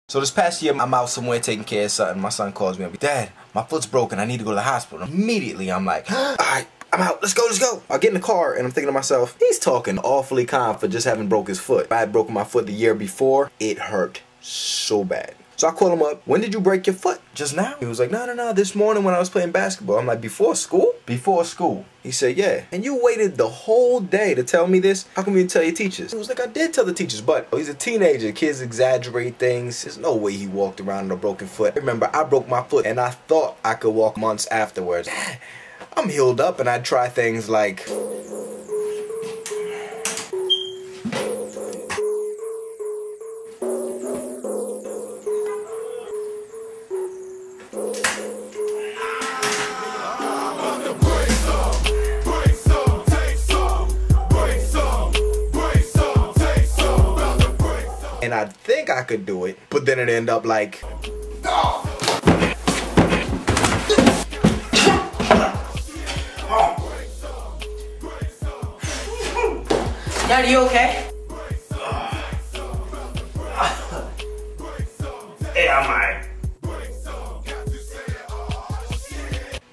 So this past year, I'm out somewhere taking care of something. My son calls me up. Dad, my foot's broken. I need to go to the hospital. Immediately, I'm like, all right, I'm out. Let's go, let's go. I get in the car and I'm thinking to myself, he's talking awfully calm for just having broke his foot. If I had broken my foot the year before, it hurt so bad. So I call him up. When did you break your foot? Just now? He was like, no, this morning when I was playing basketball. I'm like, before school? Before school. He said, yeah. And you waited the whole day to tell me this? How come you didn't tell your teachers? He was like, I did tell the teachers, but he's a teenager. Kids exaggerate things. There's no way he walked around with a broken foot. Remember, I broke my foot and I thought I could walk months afterwards. I'm healed up and I'd try things like... And I'd think I could do it, but then it'd end up like... Dad, you okay? Yeah, I'm alright.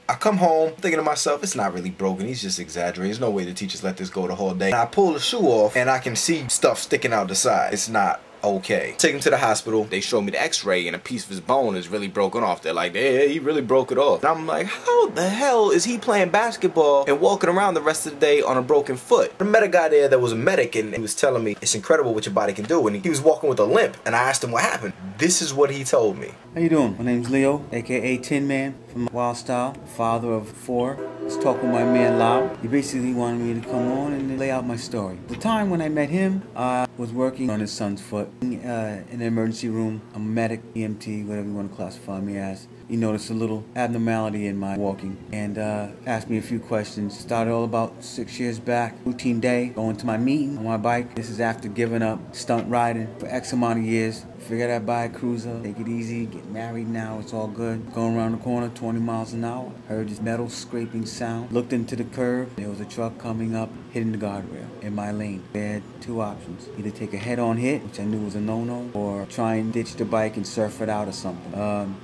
I come home thinking to myself, it's not really broken, he's just exaggerating. There's no way the teachers let this go the whole day. And I pull the shoe off and I can see stuff sticking out the side. It's not okay. Take him to the hospital. They show me the x-ray and a piece of his bone is really broken off. They're like, yeah, he really broke it off. And I'm like, how the hell is he playing basketball and walking around the rest of the day on a broken foot? I met a guy there that was a medic and he was telling me it's incredible what your body can do. And he was walking with a limp and I asked him what happened. This is what he told me. How you doing? My name's Leo, aka Tin Man from Wild Style, father of 4. Let's talk with my man Lau. He basically wanted me to come on and lay out my story. The time when I met him, I was working on his son's foot in the emergency room. I'm a medic, EMT, whatever you want to classify me as. He noticed a little abnormality in my walking and asked me a few questions. Started all about 6 years back. Routine day, going to my meeting on my bike. This is after giving up stunt riding for X amount of years. Figured I'd buy a cruiser, take it easy, get married now, it's all good. Going around the corner, 20 miles an hour. Heard this metal scraping sound. Looked into the curve. There was a truck coming up, hitting the guardrail in my lane. They had 2 options. Either take a head-on hit, which I knew was a no-no, or try and ditch the bike and surf it out or something.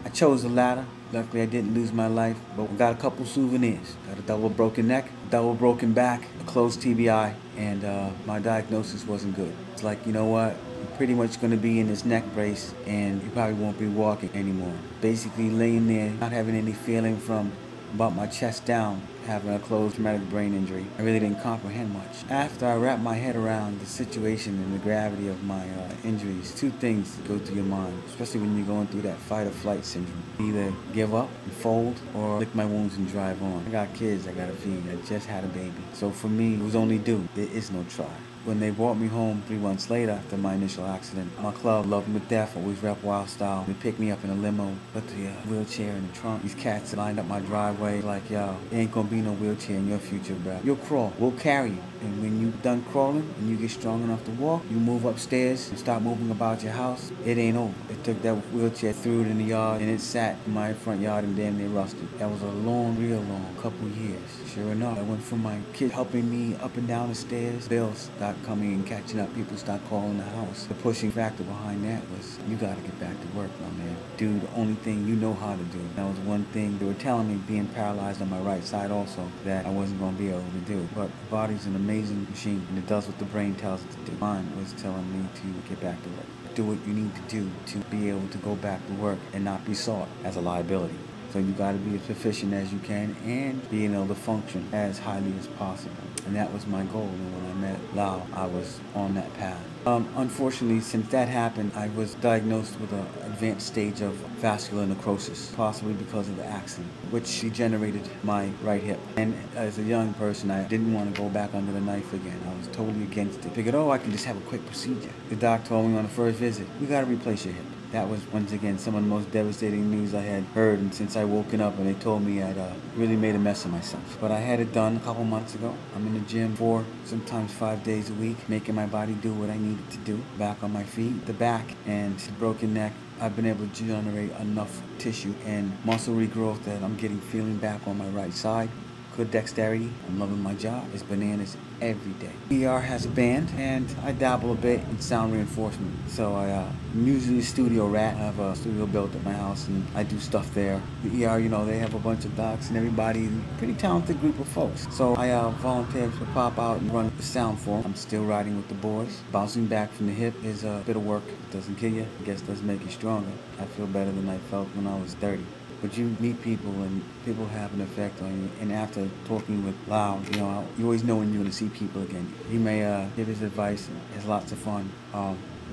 I chose the latter. Luckily, I didn't lose my life, but I got a couple souvenirs. Got a double broken neck, double broken back, a closed TBI, and my diagnosis wasn't good. It's like, you know what? You're pretty much going to be in this neck brace, and you probably won't be walking anymore. Basically, laying there, not having any feeling from about my chest down, having a closed traumatic brain injury. I really didn't comprehend much. After I wrapped my head around the situation and the gravity of my injuries, 2 things go through your mind, especially when you're going through that fight or flight syndrome. Either give up and fold or lick my wounds and drive on. I got kids I gotta feed. I just had a baby. So for me, it was only due. There is no try. When they brought me home 3 months later after my initial accident, my club, loved me to death, always rep Wild Style. They picked me up in a limo, put the wheelchair in the trunk. These cats lined up my driveway like, yo, there ain't gonna be no wheelchair in your future, bro. You'll crawl, we'll carry you. And when you done crawling and you get strong enough to walk, you move upstairs and start moving about your house, it ain't over. They took that wheelchair, threw it in the yard, and it sat in my front yard and damn near rusted. That was a long, real long couple years. Sure enough, I went from my kid helping me up and down the stairs, bills start coming and catching up, people start calling the house. The pushing factor behind that was, you gotta get back to work, my man. Do the only thing you know how to do. That was one thing they were telling me, being paralyzed on my right side also, that I wasn't gonna be able to do. But the body's an amazing machine, and it does what the brain tells it to do. Mine was telling me to get back to work. Do what you need to do to be able to go back to work and not be sought as a liability. So you got to be as efficient as you can and being able to function as highly as possible. And that was my goal. And when I met Lau, I was on that path. Unfortunately, since that happened, I was diagnosed with an advanced stage of vascular necrosis, possibly because of the accident, which degenerated my right hip. And as a young person, I didn't want to go back under the knife again. I was totally against it. Figured, oh, I can just have a quick procedure. The doc told me on the first visit, we got to replace your hip. That was, once again, some of the most devastating news I had heard, and since I woken up and they told me I'd really made a mess of myself. But I had it done a couple months ago. I'm in the gym 4, sometimes 5 days a week, making my body do what I needed to do. Back on my feet, the back, and the broken neck. I've been able to generate enough tissue and muscle regrowth that I'm getting feeling back on my right side. Good dexterity. I'm loving my job. It's bananas every day. ER has a band, and I dabble a bit in sound reinforcement. So I'm usually a studio rat. I have a studio built at my house, and I do stuff there. The ER, you know, they have a bunch of docs and everybody, pretty talented group of folks. So I volunteered to pop out and run the sound for them. I'm still riding with the boys. Bouncing back from the hip is a bit of work. It doesn't kill you. I guess it does make you stronger. I feel better than I felt when I was 30. But you meet people, and people have an effect on you. And after talking with Lau, you know, you always know when you're going to see people again. He may give his advice. It's lots of fun.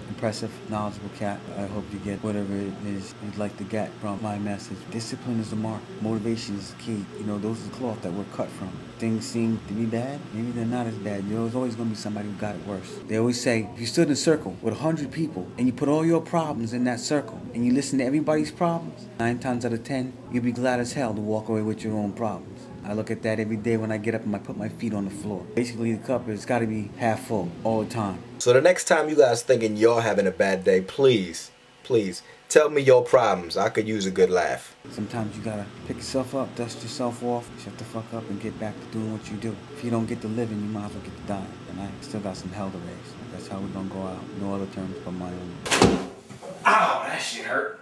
Impressive, knowledgeable cat. I hope you get whatever it is you'd like to get from my message. Discipline is the mark. Motivation is the key. You know, those are the cloth that we're cut from. Things seem to be bad. Maybe they're not as bad. There's always going to be somebody who got it worse. They always say, if you stood in a circle with 100 people and you put all your problems in that circle and you listen to everybody's problems, 9 times out of 10, you'll be glad as hell to walk away with your own problems. I look at that every day when I get up and I put my feet on the floor. Basically, the cup has got to be half full all the time. So the next time you guys thinking you're having a bad day, please, please, tell me your problems. I could use a good laugh. Sometimes you gotta pick yourself up, dust yourself off, shut the fuck up and get back to doing what you do. If you don't get to living, you might as well get to dying. And I still got some hell to raise. That's how we're gonna go out. No other terms but my own. Ow, that shit hurt.